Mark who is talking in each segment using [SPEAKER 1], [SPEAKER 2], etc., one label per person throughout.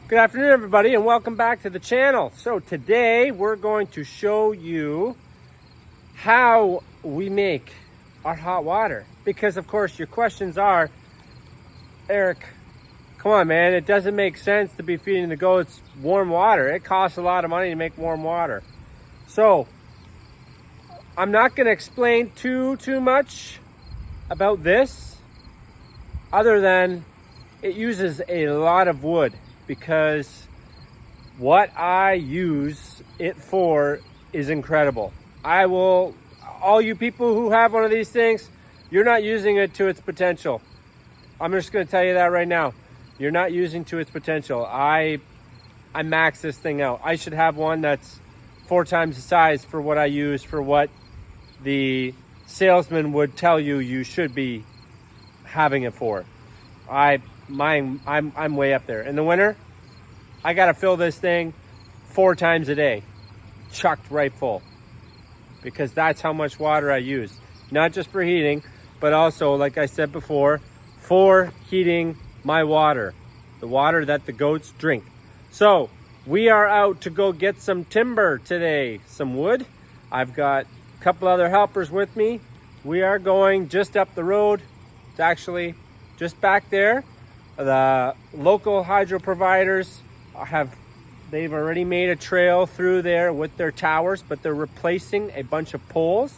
[SPEAKER 1] Good afternoon, everybody, and welcome back to the channel. So today we're going to show you how we make our hot water. Because of course your questions are, Eric, come on man, it doesn't make sense to be feeding the goats warm water. It costs a lot of money to make warm water. So I'm not going to explain too much about this other than it uses a lot of wood, because what I use it for is incredible. All you people who have one of these things, you're not using it to its potential. I'm just going to tell you that right now. You're not using to its potential. I max this thing out. I should have one that's 4 times the size for what I use, for what the salesman would tell you you should be having it for. I'm way up there. In the winter, I gotta fill this thing 4 times a day, chucked right full, because that's how much water I use. Not just for heating, but also, like I said before, for heating my water, the water that the goats drink. So we are out to go get some timber today, some wood. I've got a couple other helpers with me. We are going just up the road. It's actually just back there. The local hydro providers they've already made a trail through there with their towers, but they're replacing a bunch of poles.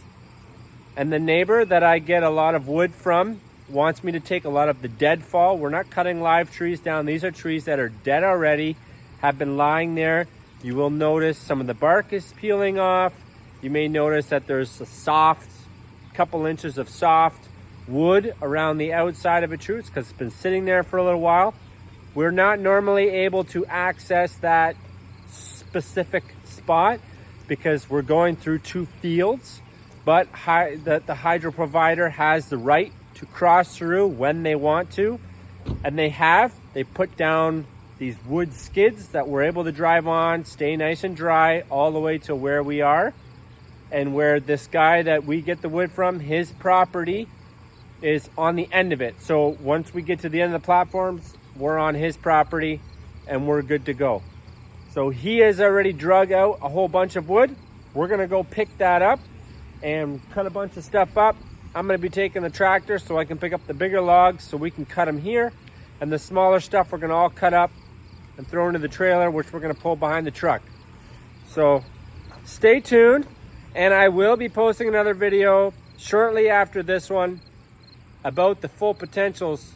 [SPEAKER 1] And the neighbor that I get a lot of wood from wants me to take a lot of the deadfall. We're not cutting live trees down. These are trees that are dead already, have been lying there. You will notice some of the bark is peeling off. You may notice that there's a couple inches of soft wood around the outside of a tree because it's been sitting there for a little while. We're not normally able to access that specific spot because we're going through 2 fields, but the hydro provider has the right to cross through when they want to, and they put down these wood skids that we're able to drive on, stay nice and dry all the way to where we are. And where this guy that we get the wood from, his property is on the end of it. So once we get to the end of the platforms, we're on his property and we're good to go. So he has already drug out a whole bunch of wood. We're gonna go pick that up and cut a bunch of stuff up. I'm gonna be taking the tractor so I can pick up the bigger logs so we can cut them here. And the smaller stuff we're gonna all cut up and throw into the trailer, which we're gonna pull behind the truck. So stay tuned, and I will be posting another video shortly after this one about the full potentials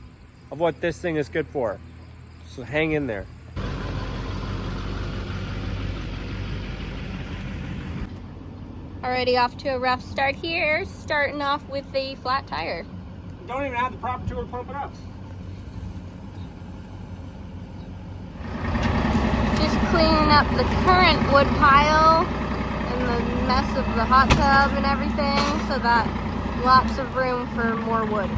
[SPEAKER 1] of what this thing is good for. So hang in there.
[SPEAKER 2] Already off to a rough start here, starting off with the flat tire.
[SPEAKER 1] Don't even have the proper tool to pump it up.
[SPEAKER 2] Just cleaning up the current wood pile and the mess of the hot tub and everything, so that lots of room for more wood.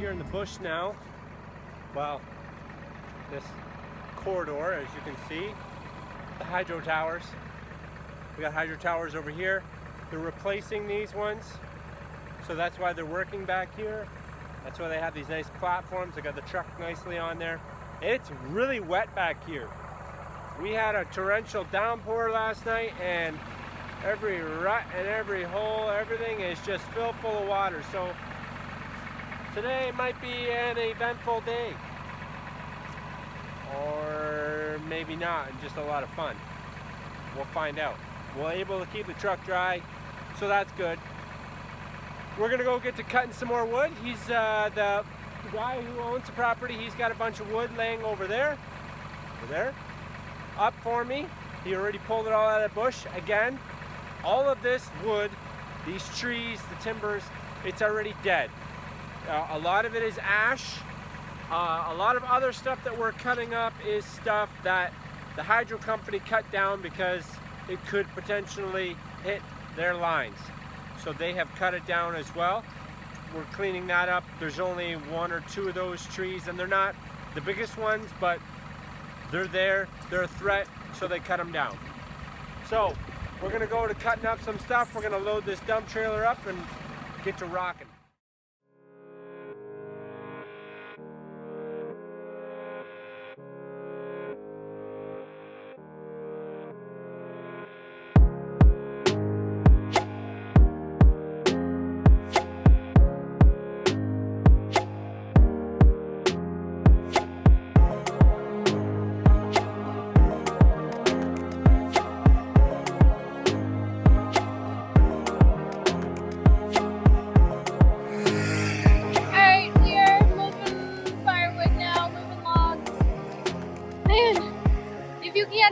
[SPEAKER 1] In the bush now. Well, this corridor, as you can see, the hydro towers. We got hydro towers over here. They're replacing these ones, so that's why they're working back here. That's why they have these nice platforms. They got the truck nicely on there. It's really wet back here. We had a torrential downpour last night, and Every rut and every hole, everything is just filled full of water. So today might be an eventful day. Or maybe not, and just a lot of fun. We'll find out. We're able to keep the truck dry, so that's good. We're gonna go get to cutting some more wood. He's the guy who owns the property. He's got a bunch of wood laying over there, up for me. He already pulled it all out of the bush. Again, all of this wood, these trees, the timbers, it's already dead. A lot of it is ash. A lot of other stuff that we're cutting up is stuff that the hydro company cut down because it could potentially hit their lines. So they have cut it down as well. We're cleaning that up. There's only 1 or 2 of those trees, and they're not the biggest ones, but they're there. They're a threat, so they cut them down. So we're gonna go to cutting up some stuff. We're gonna load this dump trailer up and get to rocking.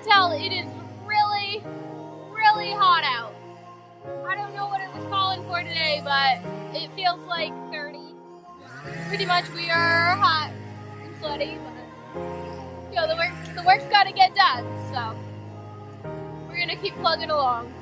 [SPEAKER 2] Tell it is really, really hot out. I don't know what it was calling for today, but it feels like 30. Pretty much we are hot and sweaty, but you know, the work's got to get done, so we're gonna keep plugging along.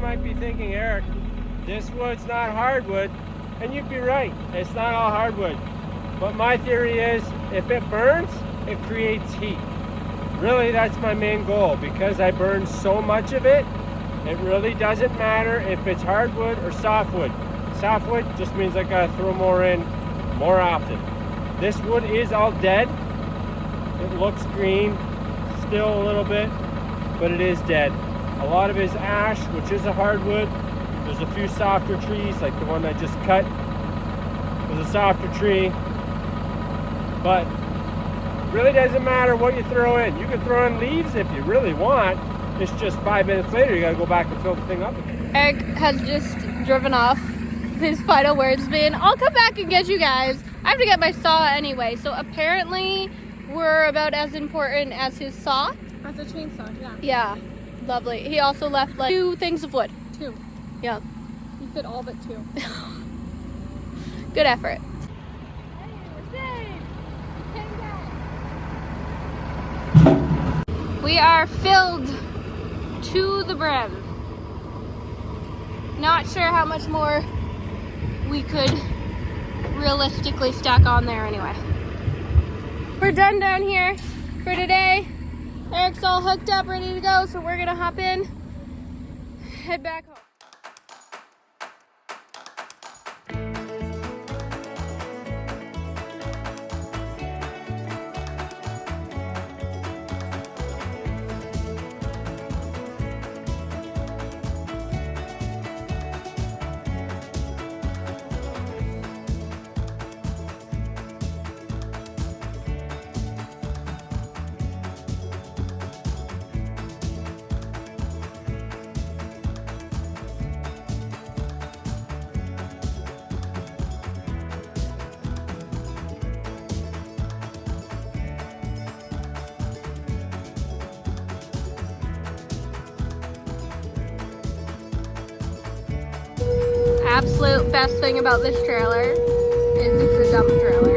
[SPEAKER 2] Might be thinking, Eric, this wood's not hardwood, and you'd be right, it's not all hardwood, but my theory is if it burns, it creates heat. Really, that's my main goal. Because I burn so much of it, it really doesn't matter if it's hardwood or softwood. Softwood just means I gotta throw more in more often. This wood is all dead. It looks green still a little bit, but it is dead. A lot of it is ash, which is a hardwood. There's a few softer trees, like the one I just cut. There's a softer tree. But it really doesn't matter what you throw in. You can throw in leaves if you really want. It's just 5 minutes later, you gotta go back and fill the thing up again. Eric has just driven off. His final words being, I'll come back and get you guys. I have to get my saw anyway. So apparently we're about as important as his saw.
[SPEAKER 3] That's a chainsaw, yeah.
[SPEAKER 2] Yeah. Lovely. He also left like 2 things of wood.
[SPEAKER 3] 2.
[SPEAKER 2] Yeah.
[SPEAKER 3] You said all but 2.
[SPEAKER 2] Good effort.
[SPEAKER 3] Hey, we're safe. Hang down.
[SPEAKER 4] We are filled to the brim. Not sure how much more we could realistically stack on there anyway. We're done down here for today. Eric's all hooked up, ready to go, so we're gonna hop in, head back home. Absolute best thing about this trailer is it's a dump trailer.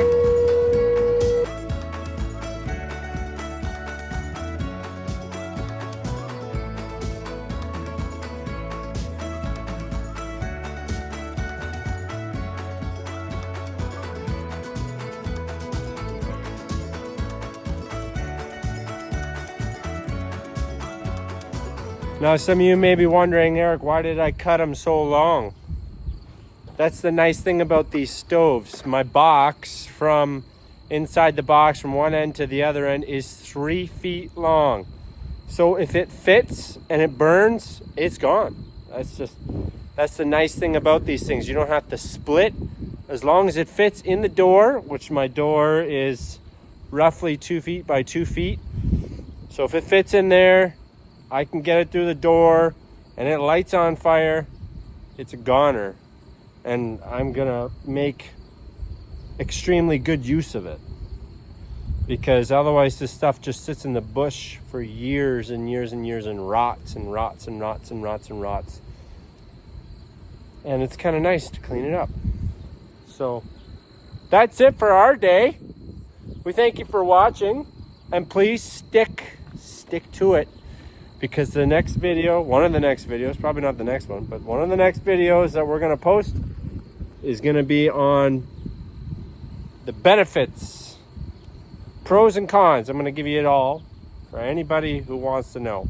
[SPEAKER 1] Now, some of you may be wondering, Eric, why did I cut them so long? That's the nice thing about these stoves. My box from inside the box from one end to the other end is 3 feet long. So if it fits and it burns, it's gone. That's the nice thing about these things. You don't have to split. As long as it fits in the door, which my door is roughly 2 feet by 2 feet. So if it fits in there, I can get it through the door and it lights on fire, it's a goner. And I'm gonna make extremely good use of it, because otherwise this stuff just sits in the bush for years and years and years and rots and rots and rots and rots and rots. And it's kind of nice to clean it up. So that's it for our day. We thank you for watching, and please stick to it, because the next video, one of the next videos, probably not the next one, but one of the next videos that we're gonna post is gonna be on the benefits, pros and cons. I'm gonna give you it all for anybody who wants to know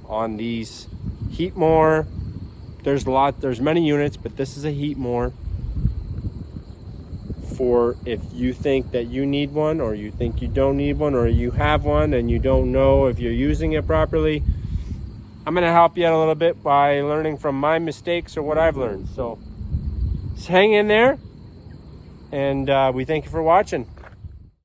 [SPEAKER 1] on these Heatmore. There's many units, but this is a Heatmore for if you think that you need one, or you think you don't need one, or you have one and you don't know if you're using it properly. I'm gonna help you out a little bit by learning from my mistakes or what I've learned. So just hang in there, and we thank you for watching.